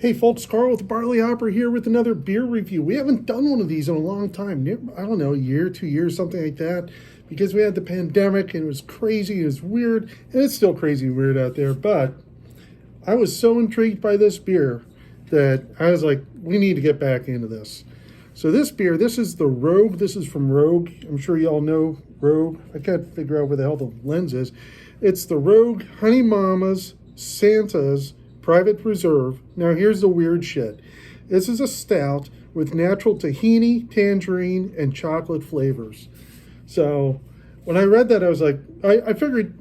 Hey folks, Carl with the Barley Hopper here with another beer review. We haven't done one of these in a long time. I don't know, a year, 2 years, something like that. Because we had the pandemic and it was crazy, it was weird, and it's still crazy and weird out there. But I was so intrigued by this beer that I was like, we need to get back into this. So this beer, this is the Rogue. This is from Rogue. I'm sure you all know Rogue. I can't figure out where the hell the lens is. It's the Rogue Honey Mama's Santa's Private Reserve. Now here's the weird shit. This is a stout with natural tahini, tangerine, and chocolate flavors. So when I read that, I was like, I figured,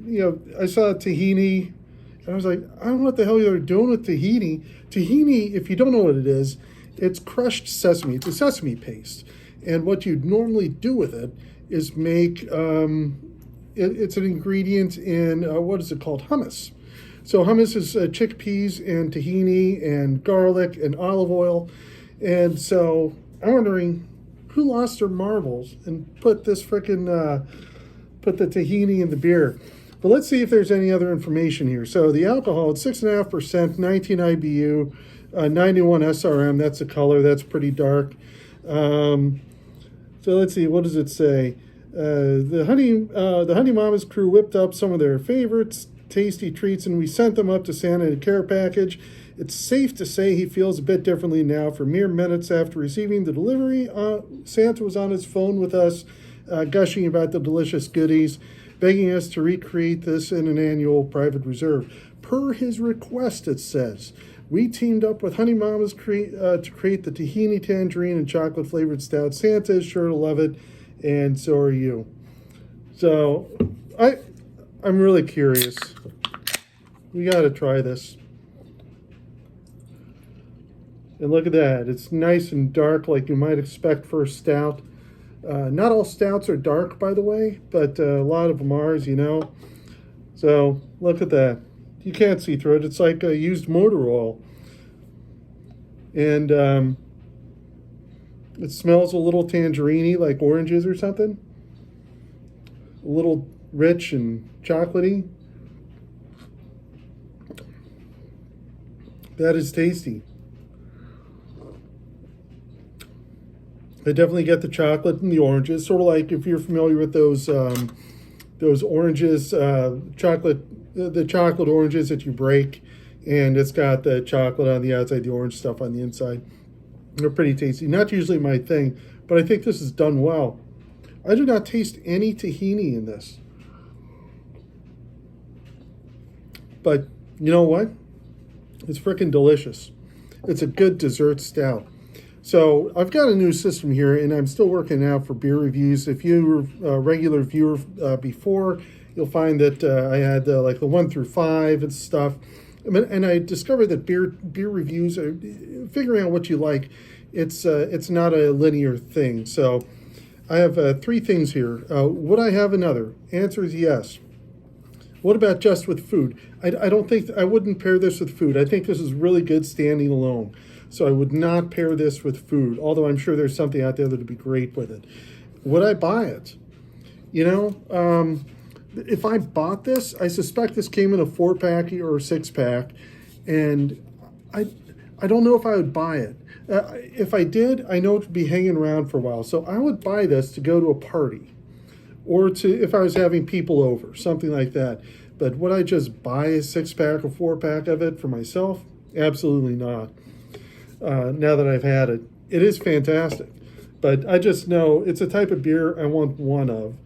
I saw tahini, and I was like, I don't know what the hell they're doing with tahini. Tahini, if you don't know what it is, it's crushed sesame. It's a sesame paste. And what you'd normally do with it is make, it's an ingredient in, what is it called? Hummus. So hummus is chickpeas and tahini and garlic and olive oil. And so I'm wondering who lost their marbles and put this frickin' put the tahini in the beer. But let's see if there's any other information here. So the alcohol, it's 6.5%, 19 IBU, 91 SRM. That's the color. That's pretty dark. So let's see. What does it say? The Honey Mama's crew whipped up some of their favorites, tasty treats, and we sent them up to Santa in a care package. It's safe to say he feels a bit differently now. For mere minutes after receiving the delivery, Santa was on his phone with us, gushing about the delicious goodies, begging us to recreate this in an annual private reserve. Per his request, it says, we teamed up with Honey Mama's to create the tahini, tangerine, and chocolate-flavored stout. Santa is sure to love it, and so are you. So, I'm really curious. We got to try this. And look at that. It's nice and dark like you might expect for a stout. Not all stouts are dark, by the way, but a lot of them are, as you know. So look at that. You can't see through it. It's like a used motor oil. And it smells a little tangerine-y, like oranges or something. A little rich and chocolatey. That is tasty. I definitely get the chocolate and the oranges, sort of like if you're familiar with those oranges, the chocolate oranges that you break, and it's got the chocolate on the outside, the orange stuff on the inside. They're pretty tasty. Not usually my thing, but I think this is done well. I do not taste any tahini in this. But you know what? It's freaking delicious. It's a good dessert stout. So I've got a new system here, and I'm still working out for beer reviews. If you were a regular viewer before, you'll find that I had like the 1 through 5 and stuff. And I discovered that beer reviews are figuring out what you like. It's not a linear thing. So I have 3 things here. Would I have another? Answer is yes. What about just with food? I wouldn't pair this with food. I think this is really good standing alone. So I would not pair this with food, although I'm sure there's something out there that would be great with it. Would I buy it? If I bought this, I suspect this came in a 4-pack or a 6-pack, and I don't know if I would buy it. If I did, I know it would be hanging around for a while. So I would buy this to go to a party, or if I was having people over, something like that. But would I just buy a 6-pack or 4-pack of it for myself? Absolutely not. Now that I've had it, it is fantastic. But I just know it's a type of beer I want one of.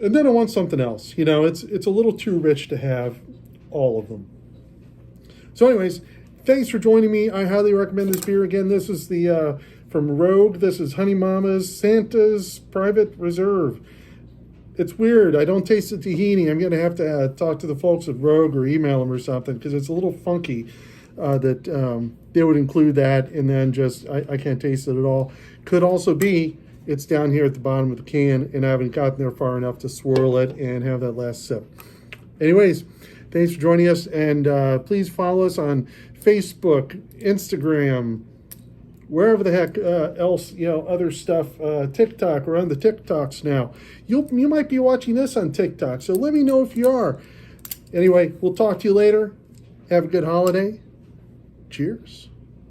And then I want something else. It's a little too rich to have all of them. So anyways, thanks for joining me. I highly recommend this beer. Again, this is the from Rogue. This is Honey Mama's Santa's Private Reserve. It's weird. I don't taste the tahini. I'm going to have to talk to the folks at Rogue or email them or something, because it's a little funky that they would include that, and then just I can't taste it at all. Could also be it's down here at the bottom of the can, and I haven't gotten there far enough to swirl it and have that last sip. Anyways, thanks for joining us, and please follow us on Facebook, Instagram, wherever the heck else, other stuff, TikTok. We're on the TikToks now. You might be watching this on TikTok, so let me know if you are. Anyway, we'll talk to you later. Have a good holiday. Cheers.